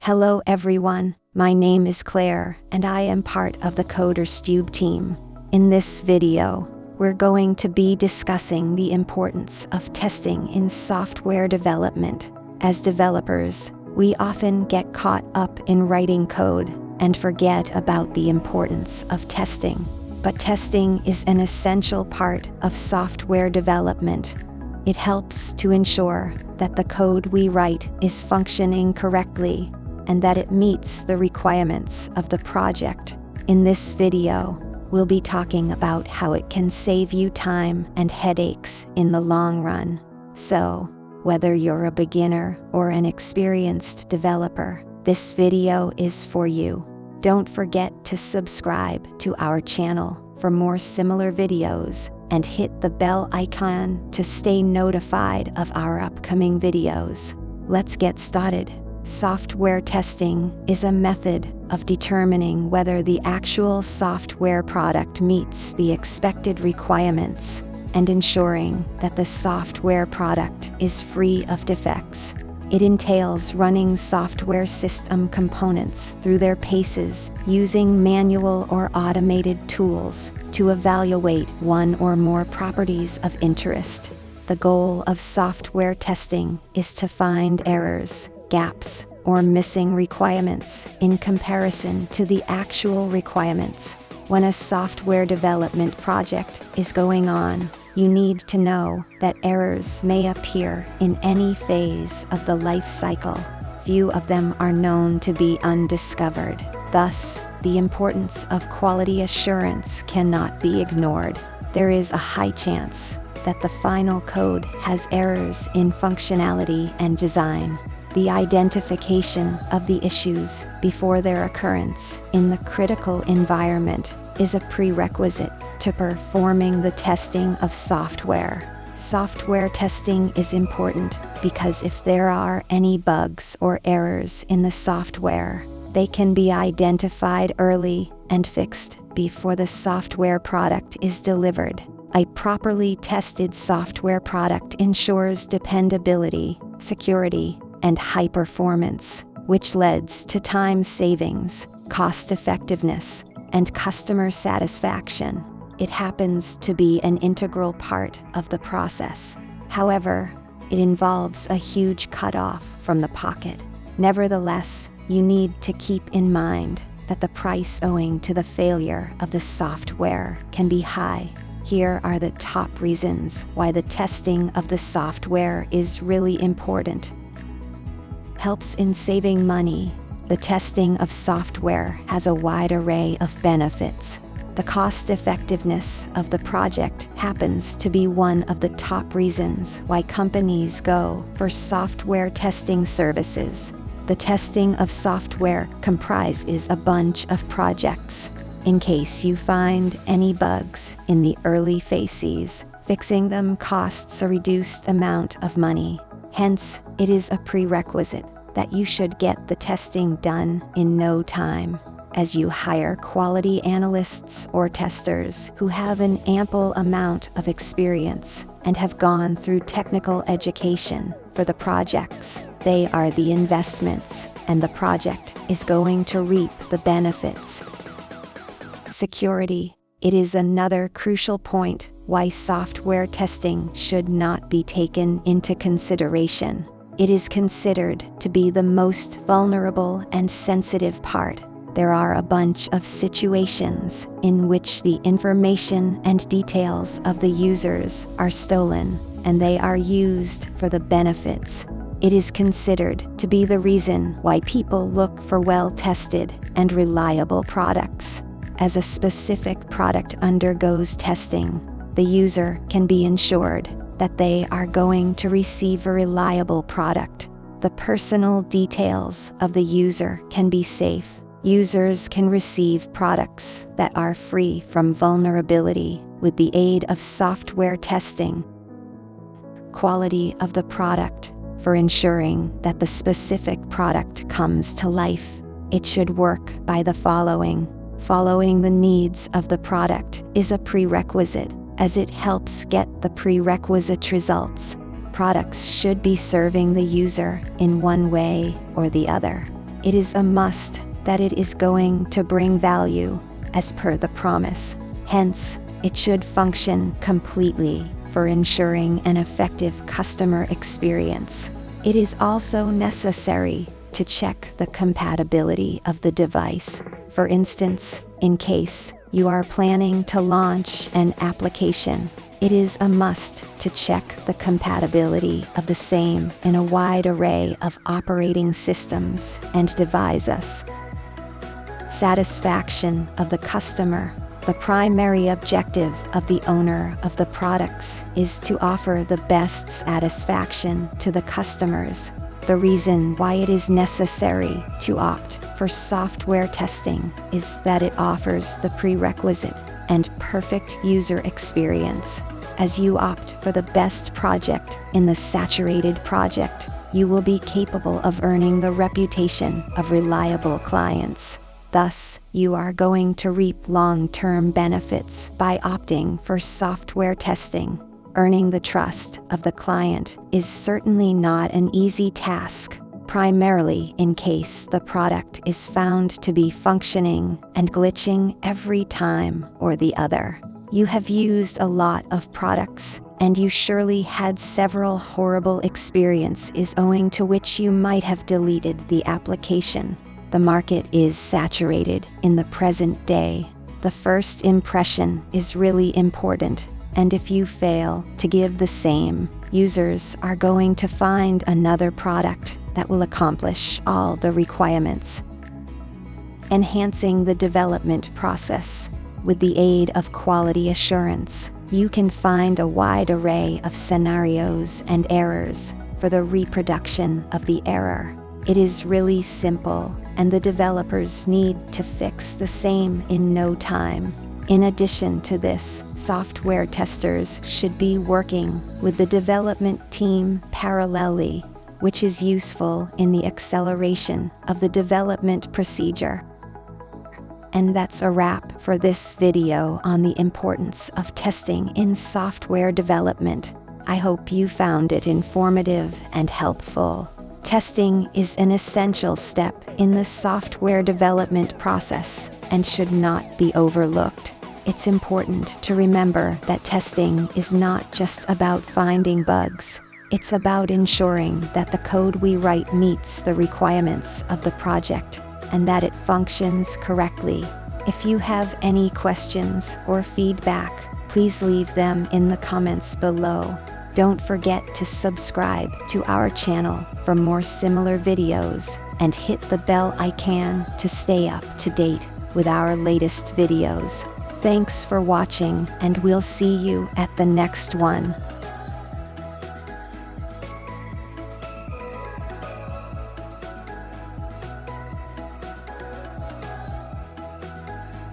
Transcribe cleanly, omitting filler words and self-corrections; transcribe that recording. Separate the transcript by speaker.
Speaker 1: Hello everyone, my name is Claire and I am part of the CodersTube team. In this video, we're going to be discussing the importance of testing in software development. As developers, we often get caught up in writing code and forget about the importance of testing. But testing is an essential part of software development. It helps to ensure that the code we write is functioning correctly and that it meets the requirements of the project. In this video, we'll be talking about how it can save you time and headaches in the long run. So, whether you're a beginner or an experienced developer, this video is for you. Don't forget to subscribe to our channel for more similar videos and hit the bell icon to stay notified of our upcoming videos. Let's get started. Software testing is a method of determining whether the actual software product meets the expected requirements and ensuring that the software product is free of defects. It entails running software system components through their paces using manual or automated tools to evaluate one or more properties of interest. The goal of software testing is to find errors, gaps, or missing requirements in comparison to the actual requirements. When a software development project is going on, you need to know that errors may appear in any phase of the life cycle. Few of them are known to be undiscovered. Thus, the importance of quality assurance cannot be ignored. There is a high chance that the final code has errors in functionality and design. The identification of the issues before their occurrence in the critical environment is a prerequisite to performing the testing of software. Software testing is important because if there are any bugs or errors in the software, they can be identified early and fixed before the software product is delivered. A properly tested software product ensures dependability, security, and high performance, which leads to time savings, cost effectiveness, and customer satisfaction. It happens to be an integral part of the process. However, it involves a huge cutoff from the pocket. Nevertheless, you need to keep in mind that the price owing to the failure of the software can be high. Here are the top reasons why the testing of the software is really important. Helps in saving money. The testing of software has a wide array of benefits. The cost effectiveness of the project happens to be one of the top reasons why companies go for software testing services. The testing of software comprises a bunch of projects. In case you find any bugs in the early phases, fixing them costs a reduced amount of money. Hence, it is a prerequisite that you should get the testing done in no time, as you hire quality analysts or testers who have an ample amount of experience and have gone through technical education for the projects. They are the investments, and the project is going to reap the benefits. Security. It is another crucial point why software testing should not be taken into consideration. It is considered to be the most vulnerable and sensitive part. There are a bunch of situations in which the information and details of the users are stolen, and they are used for the benefits. It is considered to be the reason why people look for well-tested and reliable products. As a specific product undergoes testing, the user can be ensured that they are going to receive a reliable product. The personal details of the user can be safe. Users can receive products that are free from vulnerability with the aid of software testing. Quality of the product. For ensuring that the specific product comes to life, it should work by the following. Following the needs of the product is a prerequisite, as it helps get the prerequisite results. Products should be serving the user in one way or the other. it is a must that it is going to bring value, as per the promise. Hence, it should function completely for ensuring an effective customer experience. It is also necessary to check the compatibility of the device. For instance, in case you are planning to launch an application, it is a must to check the compatibility of the same in a wide array of operating systems and devices. Satisfaction of the customer. The primary objective of the owner of the products is to offer the best satisfaction to the customers. The reason why it is necessary to opt for software testing is that it offers the prerequisite and perfect user experience. As you opt for the best project in the saturated project, you will be capable of earning the reputation of reliable clients. Thus, you are going to reap long-term benefits by opting for software testing. Earning the trust of the client is certainly not an easy task, primarily in case the product is found to be functioning and glitching every time or the other. You have used a lot of products, and you surely had several horrible experiences owing to which you might have deleted the application. The market is saturated in the present day. The first impression is really important, and if you fail to give the same, users are going to find another product that will accomplish all the requirements. Enhancing the development process. With the aid of quality assurance, you can find a wide array of scenarios and errors for the reproduction of the error. It is really simple, and the developers need to fix the same in no time. In addition to this, software testers should be working with the development team parallelly, which is useful in the acceleration of the development procedure. And that's a wrap for this video on the importance of testing in software development. I hope you found it informative and helpful. Testing is an essential step in the software development process and should not be overlooked. It's important to remember that testing is not just about finding bugs. It's about ensuring that the code we write meets the requirements of the project and that it functions correctly. If you have any questions or feedback, please leave them in the comments below. Don't forget to subscribe to our channel for more similar videos and hit the bell icon to stay up to date with our latest videos. Thanks for watching, and we'll see you at the next one.